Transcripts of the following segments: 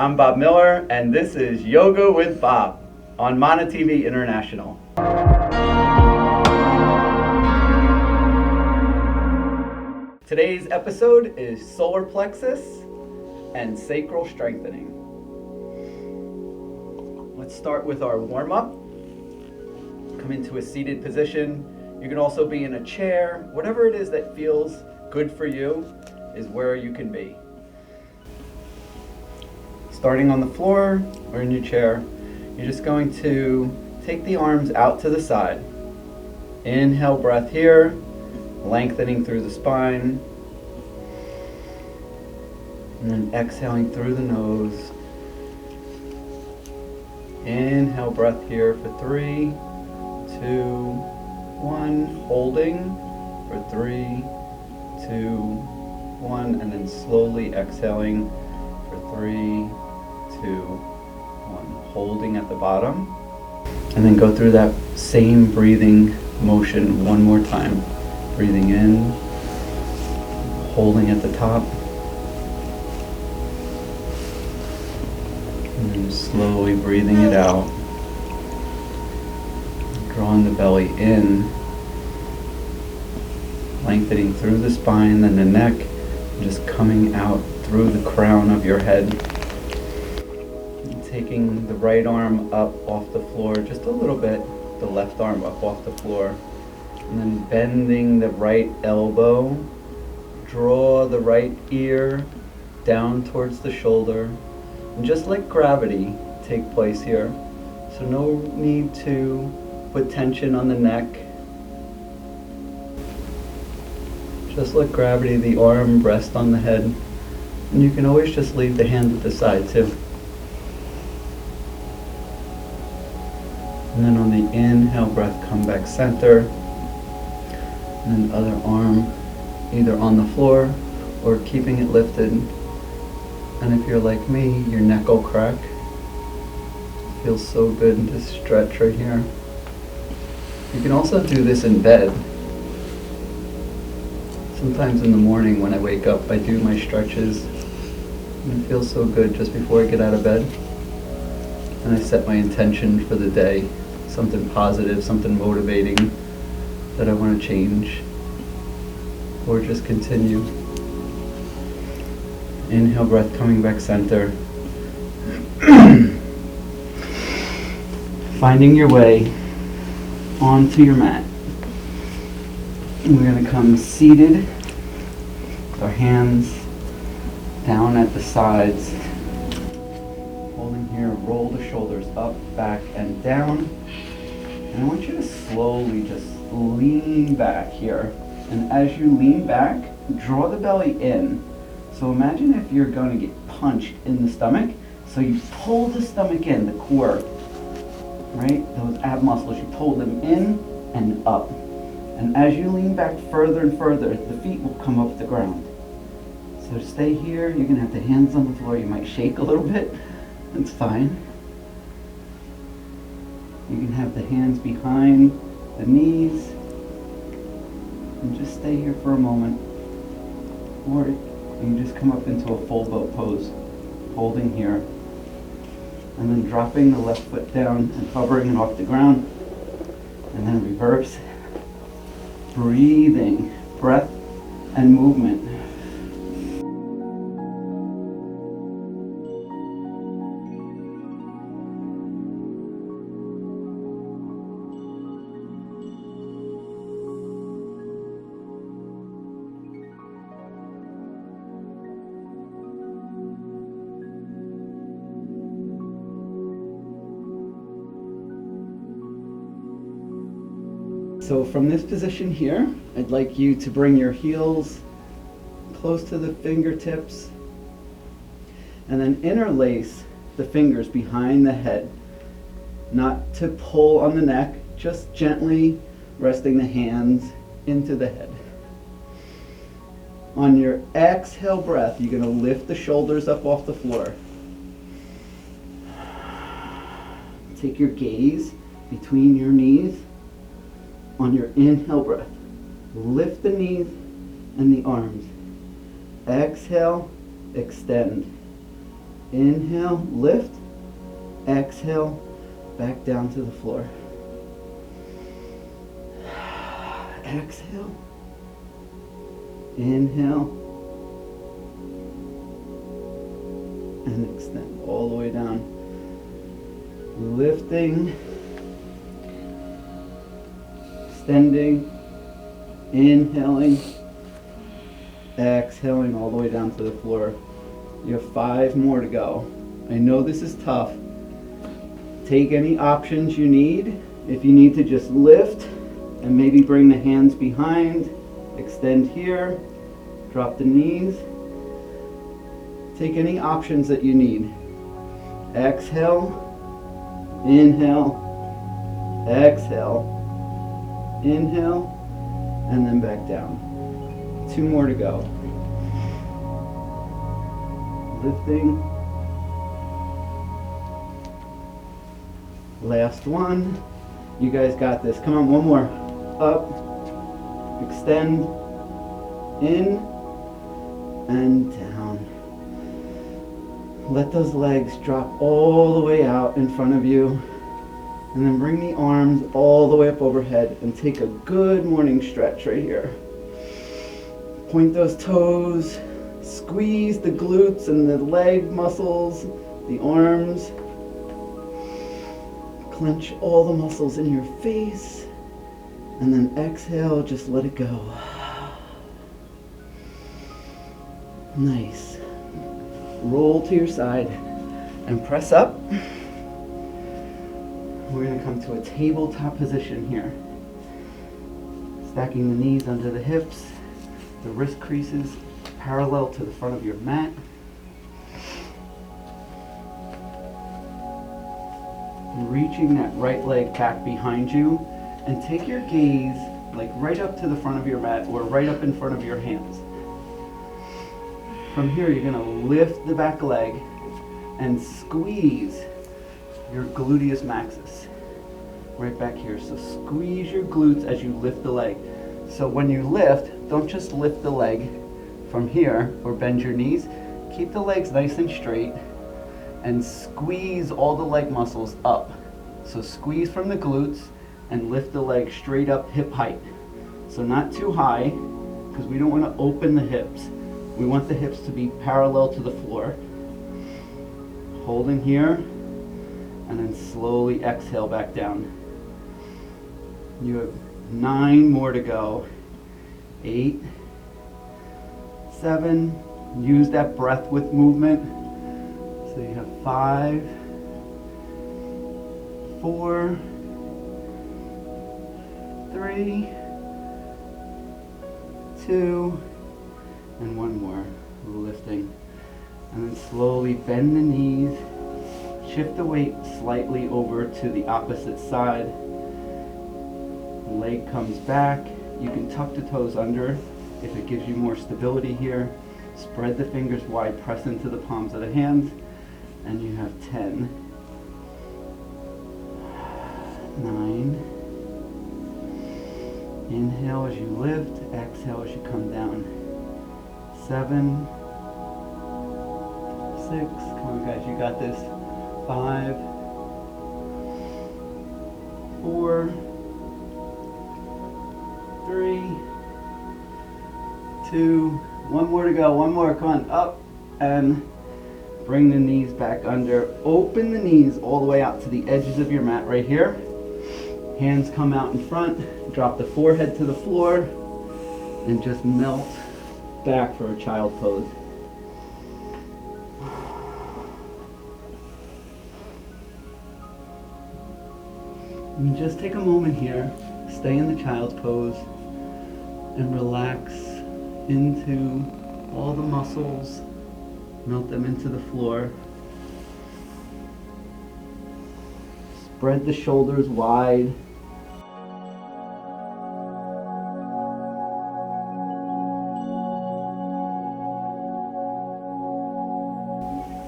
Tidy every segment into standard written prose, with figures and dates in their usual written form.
I'm Bob Miller, and this is Yoga with Bob on Mana TV International. Today's episode is solar plexus and sacral strengthening. Let's start with our warm-up. Come into a seated position. You can also be in a chair. Whatever it is that feels good for you is where you can be. Starting on the floor or in your chair, you're just going to take the arms out to the side. Inhale, breath here, lengthening through the spine. And then exhaling through the nose. Inhale, breath here for 3, 2, 1. Holding for 3, 2, 1. And then slowly exhaling for 3, 2, 1. Holding at the bottom. And then go through that same breathing motion one more time. Breathing in, holding at the top. And then slowly breathing it out. Drawing the belly in. Lengthening through the spine, then the neck. And just coming out through the crown of your head. And taking the right arm up off the floor just a little bit. The left arm up off the floor. And then bending the right elbow. Draw the right ear down towards the shoulder. And just let gravity take place here. So no need to put tension on the neck. Just let gravity, the arm rest on the head. And you can always just leave the hand at the side too. And then on the inhale breath, come back center. And then other arm either on the floor or keeping it lifted. And if you're like me, your neck will crack. It feels so good to stretch right here. You can also do this in bed. Sometimes in the morning when I wake up, I do my stretches. And it feels so good just before I get out of bed. And I set my intention for the day. Something positive, something motivating that I want to change. Or just continue. Inhale, breath coming back center. Finding your way onto your mat. We're going to come seated with our hands down at the sides. Holding here, roll the shoulders up, back, and down. And I want you to slowly just lean back here. And as you lean back, draw the belly in. So imagine if you're going to get punched in the stomach. So you pull the stomach in, the core, right? Those ab muscles, you pull them in and up. And as you lean back further and further, the feet will come off the ground. So stay here. You can have the hands on the floor. You might shake a little bit. That's fine. You can have the hands behind the knees. And just stay here for a moment. Or you can just come up into a full boat pose, holding here. And then dropping the left foot down and hovering it off the ground. And then reverse. Breathing, breath and movement. So from this position here, I'd like you to bring your heels close to the fingertips and then interlace the fingers behind the head. Not to pull on the neck, just gently resting the hands into the head. On your exhale breath, you're going to lift the shoulders up off the floor. Take your gaze between your knees. On your inhale breath, lift the knees and the arms. Exhale, extend. Inhale, lift. Exhale, back down to the floor. Exhale. Inhale. And extend all the way down. Lifting. Extending. Inhaling. Exhaling all the way down to the floor. You have 5 more to go. I know this is tough. Take any options you need. If you need to just lift and maybe bring the hands behind, extend here, drop the knees. Take any options that you need. Exhale, inhale, exhale, inhale, and then back down. 2 more to go. Lifting. Last one. You guys got this. Come on, one more. Up, extend, in, and down. Let those legs drop all the way out in front of you. And then bring the arms all the way up overhead and take a good morning stretch right here. Point those toes, squeeze the glutes and the leg muscles, the arms. Clench all the muscles in your face, and then exhale, just let it go. Nice. Roll to your side and press up. We're going to come to a tabletop position here. Stacking the knees under the hips, the wrist creases parallel to the front of your mat. Reaching that right leg back behind you, and take your gaze like right up to the front of your mat or right up in front of your hands. From here, you're going to lift the back leg and squeeze your gluteus maximus right back here. So squeeze your glutes as you lift the leg. So when you lift, don't just lift the leg from here or bend your knees. Keep the legs nice and straight and squeeze all the leg muscles up. So squeeze from the glutes and lift the leg straight up hip height. So not too high, because we don't want to open the hips. We want the hips to be parallel to the floor. Holding here, and then slowly exhale back down. You have 9 more to go. 8, 7, use that breath with movement. So you have 5, 4, 3, 2, and 1 more. Lifting. And then slowly bend the knees. Shift the weight slightly over to the opposite side. Leg comes back. You can tuck the toes under if it gives you more stability here. Spread the fingers wide, press into the palms of the hands. And you have 10, 9. Inhale as you lift, exhale as you come down. 7, 6, come on guys, you got this. 5, 4, 3, 2, 1 more to go, 1 more, come on, up, and bring the knees back under. Open the knees all the way out to the edges of your mat right here. Hands come out in front, drop the forehead to the floor, and just melt back for a child pose. And just take a moment here, stay in the child's pose, and relax into all the muscles, melt them into the floor. Spread the shoulders wide.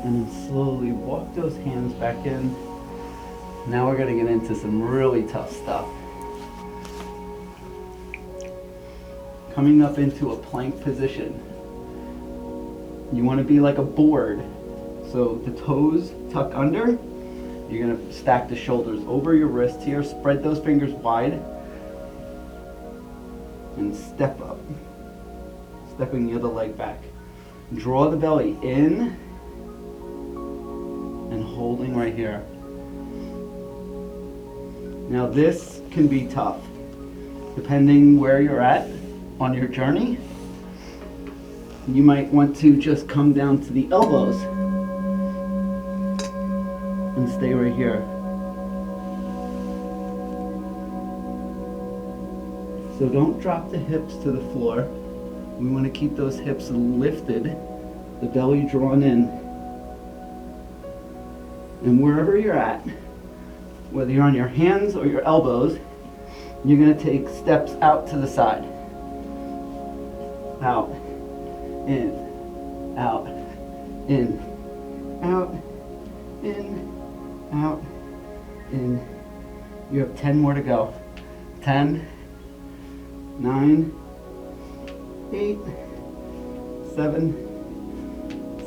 And then slowly walk those hands back in. Now we're going to get into some really tough stuff. Coming up into a plank position. You want to be like a board. So the toes tuck under. You're gonna stack the shoulders over your wrists here, spread those fingers wide, and step up. Stepping the other leg back. Draw the belly in, and holding right here. Now this can be tough, depending where you're at on your journey. You might want to just come down to the elbows and stay right here. So don't drop the hips to the floor. We want to keep those hips lifted, the belly drawn in. And wherever you're at, whether you're on your hands or your elbows, you're going to take steps out to the side. Out, in, out, in, out, in, out, in. You have 10 more to go. 10, 9, 8, 7,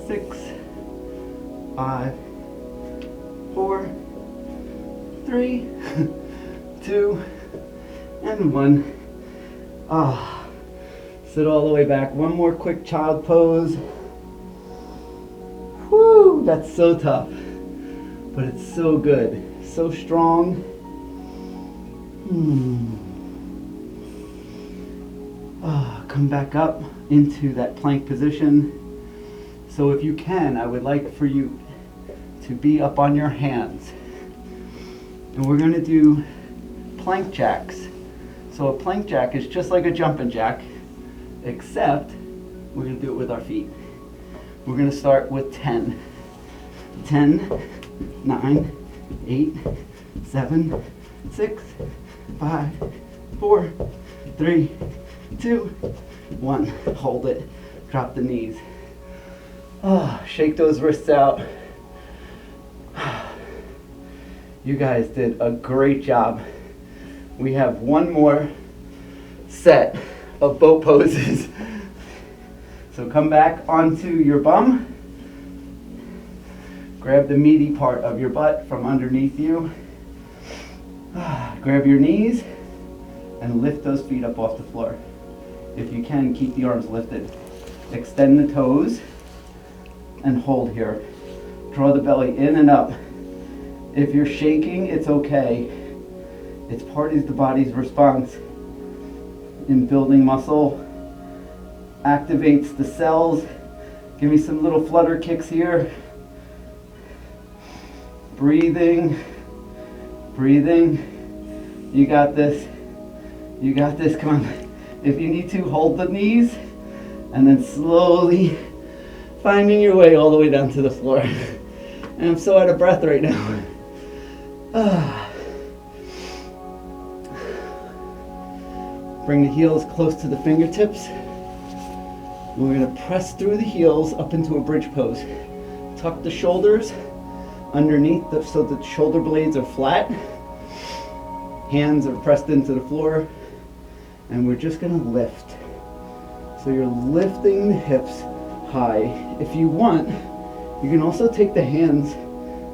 6, 5, 4, 3, 2, and 1. Ah, sit all the way back. One more quick child pose. Whew, that's so tough, but it's so good, so strong. Come back up into that plank position. So if you can, I would like for you to be up on your hands. And we're going to do plank jacks. So a plank jack is just like a jumping jack, except we're going to do it with our feet. We're going to start with 10. 10, 9, 8, 7, 6, 5, 4, 3, 2, 1. Hold it. Drop the knees. Shake those wrists out. You guys did a great job. We have one more set of boat poses. So come back onto your bum. Grab the meaty part of your butt from underneath you. Grab your knees and lift those feet up off the floor. If you can, keep the arms lifted. Extend the toes and hold here. Draw the belly in and up. If you're shaking, it's okay. It's part of the body's response in building muscle. Activates the cells. Give me some little flutter kicks here. Breathing. Breathing. You got this. You got this. Come on. If you need to, hold the knees and then slowly finding your way all the way down to the floor. And I'm so out of breath right now. Bring the heels close to the fingertips. We're going to press through the heels up into a bridge pose. Tuck the shoulders underneath so the shoulder blades are flat. Hands are pressed into the floor. And we're just going to lift. So you're lifting the hips high. If you want, you can also take the hands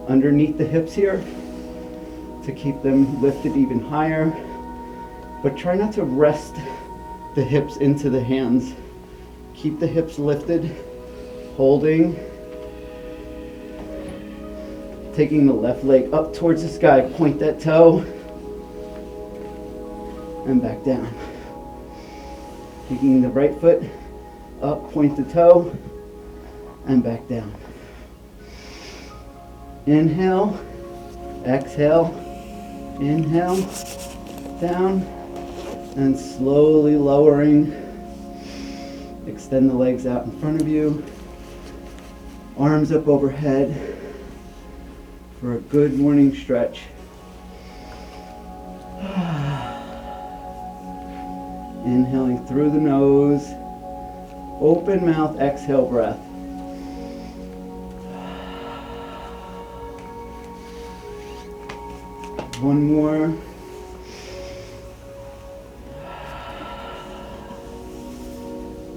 underneath the hips here to keep them lifted even higher. But try not to rest the hips into the hands. Keep the hips lifted, holding. Taking the left leg up towards the sky, point that toe, and back down. Taking the right foot up, point the toe, and back down. Inhale, exhale, inhale, down, and slowly lowering. Extend the legs out in front of you. Arms up overhead for a good morning stretch. Inhaling through the nose, open mouth, exhale breath. One more.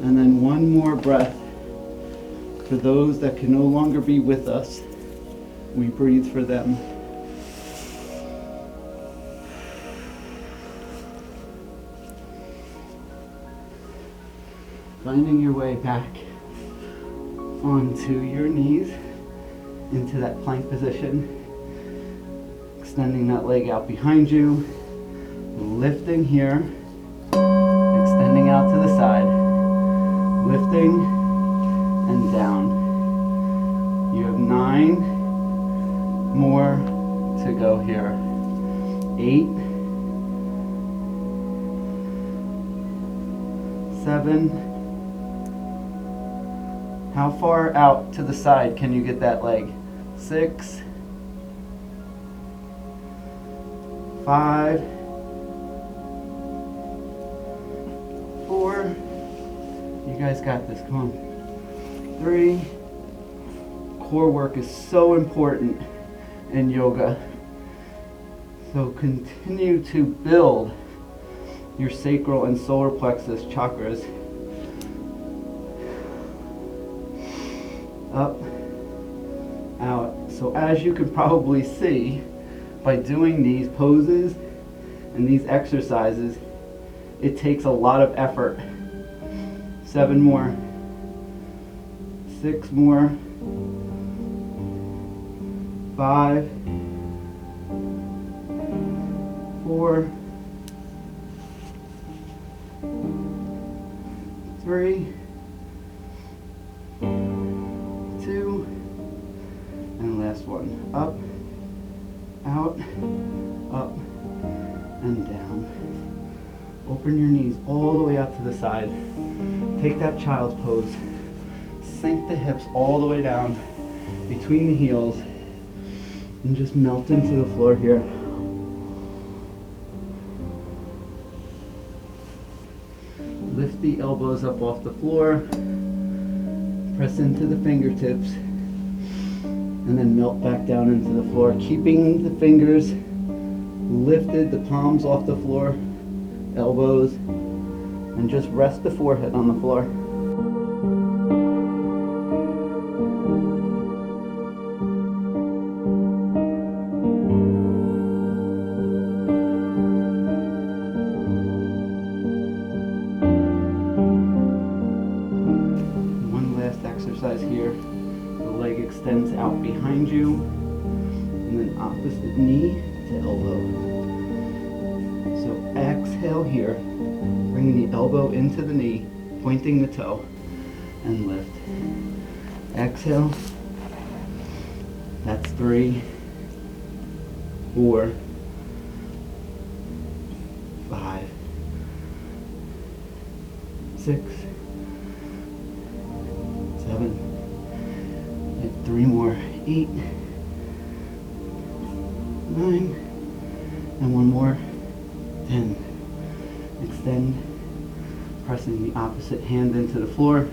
And then one more breath For those that can no longer be with us, we breathe for them. Finding your way back onto your knees, into that plank position. Extending that leg out behind you. Lifting here. Extending out to the side. Lifting and down. You have 9 more to go here. 8, 7. How far out to the side can you get that leg? 6, 5, 4. You guys got this. Come on. 3. Core work is so important in yoga. So continue to build your sacral and solar plexus chakras. Up, out. So as you can probably see, by doing these poses and these exercises, it takes a lot of effort. 7 more. 6 more. 5, 4, 3, 2, and last one. Up, out, up, and down. Open your knees all the way out to the side. Take that child's pose. Sink the hips all the way down between the heels and just melt into the floor here. Lift the elbows up off the floor. Press into the fingertips. And then melt back down into the floor, keeping the fingers lifted, the palms off the floor, elbows, and just rest the forehead on the floor. One last exercise here. The leg extends out behind you, and then opposite knee to elbow. So exhale here, bringing the elbow into the knee, pointing the toe, and lift. Exhale. That's 3, 4, 5, 6, 7. 3 more. 8, 9, and 1 more. 10. Extend, pressing the opposite hand into the floor,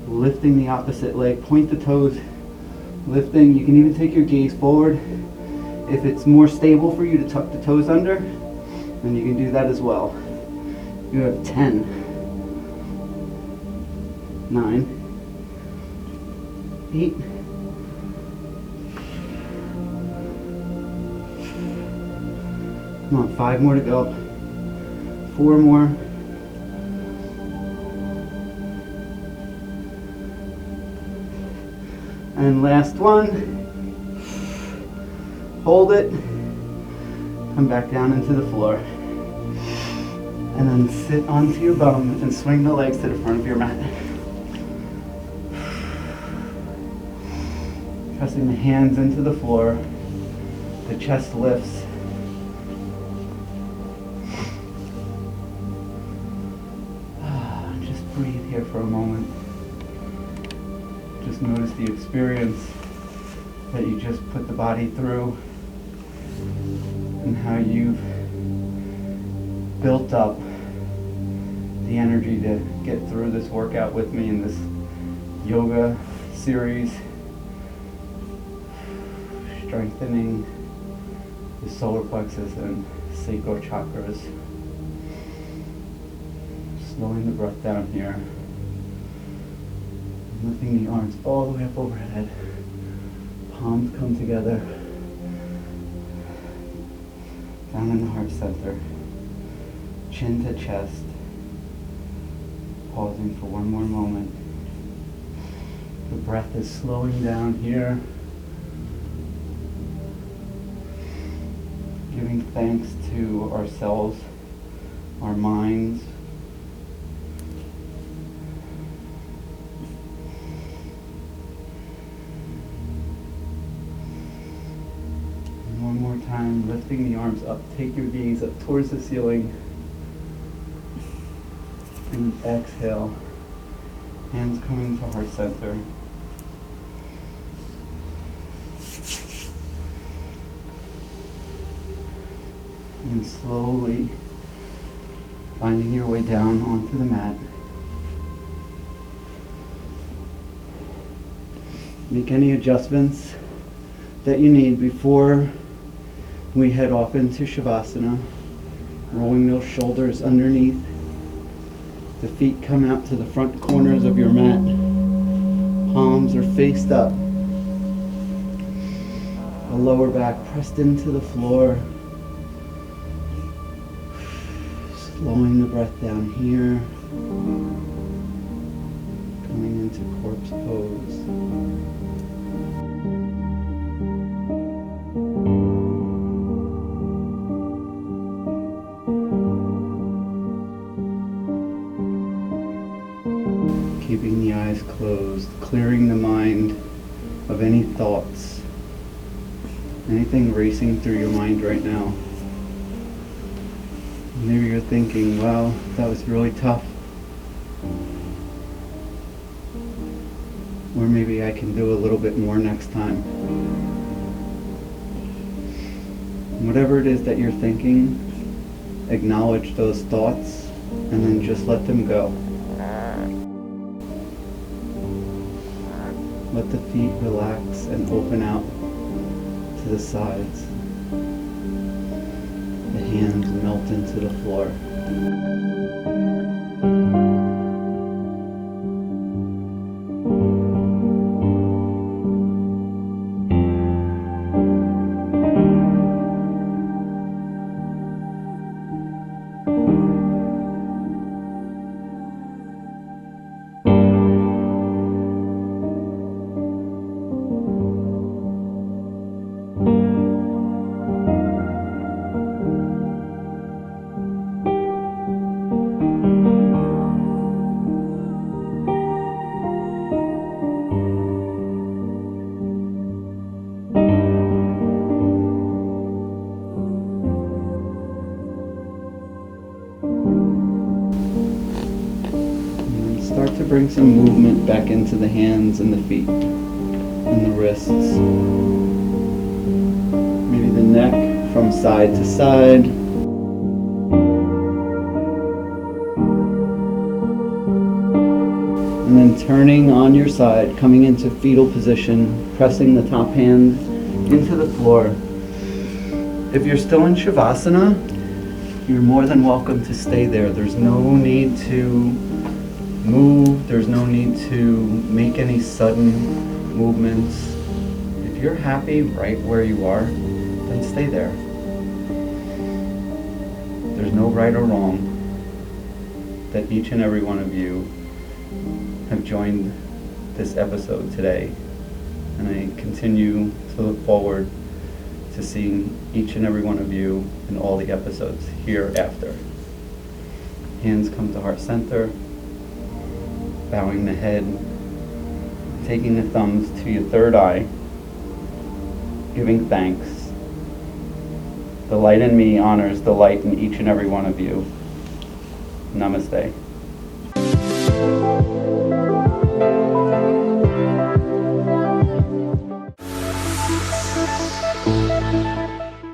lifting the opposite leg, point the toes, lifting. You can even take your gaze forward. If it's more stable for you to tuck the toes under, then you can do that as well. You have 10, 9, 8, 5 more to go. 4 more. And last one. Hold it. Come back down into the floor. And then sit onto your bum and swing the legs to the front of your mat. Pressing the hands into the floor. The chest lifts. Breathe here for a moment. Just notice the experience that you just put the body through and how you've built up the energy to get through this workout with me in this yoga series, strengthening the solar plexus and sacral chakras. Slowing the breath down here. Lifting the arms all the way up overhead. Palms come together. Down in the heart center. Chin to chest. Pausing for one more moment. The breath is slowing down here. Giving thanks to ourselves, our minds. And one more time, lifting the arms up. Take your gaze up towards the ceiling. And exhale. Hands coming to heart center. And slowly finding your way down onto the mat. Make any adjustments that you need before we head off into Shavasana. Rolling those shoulders underneath. The feet come out to the front corners of your mat. Palms are faced up. The lower back pressed into the floor. Slowing the breath down here. Coming into corpse pose. Keeping the eyes closed, clearing the mind of any thoughts, anything racing through your mind right now. Maybe you're thinking, wow, that was really tough. Or maybe I can do a little bit more next time. Whatever it is that you're thinking, acknowledge those thoughts and then just let them go. Let the feet relax and open out to the sides. The hands melt into the floor. Start to bring some movement back into the hands and the feet and the wrists. Maybe the neck from side to side. And then turning on your side, coming into fetal position, pressing the top hand into the floor. If you're still in Shavasana, you're more than welcome to stay there. There's no need to move, there's no need to make any sudden movements. If you're happy right where you are, then stay there. There's no right or wrong. That each and every one of you have joined this episode today. And I continue to look forward to seeing each and every one of you in all the episodes hereafter. Hands come to heart center. Bowing the head, taking the thumbs to your third eye, giving thanks. The light in me honors the light in each and every one of you. Namaste.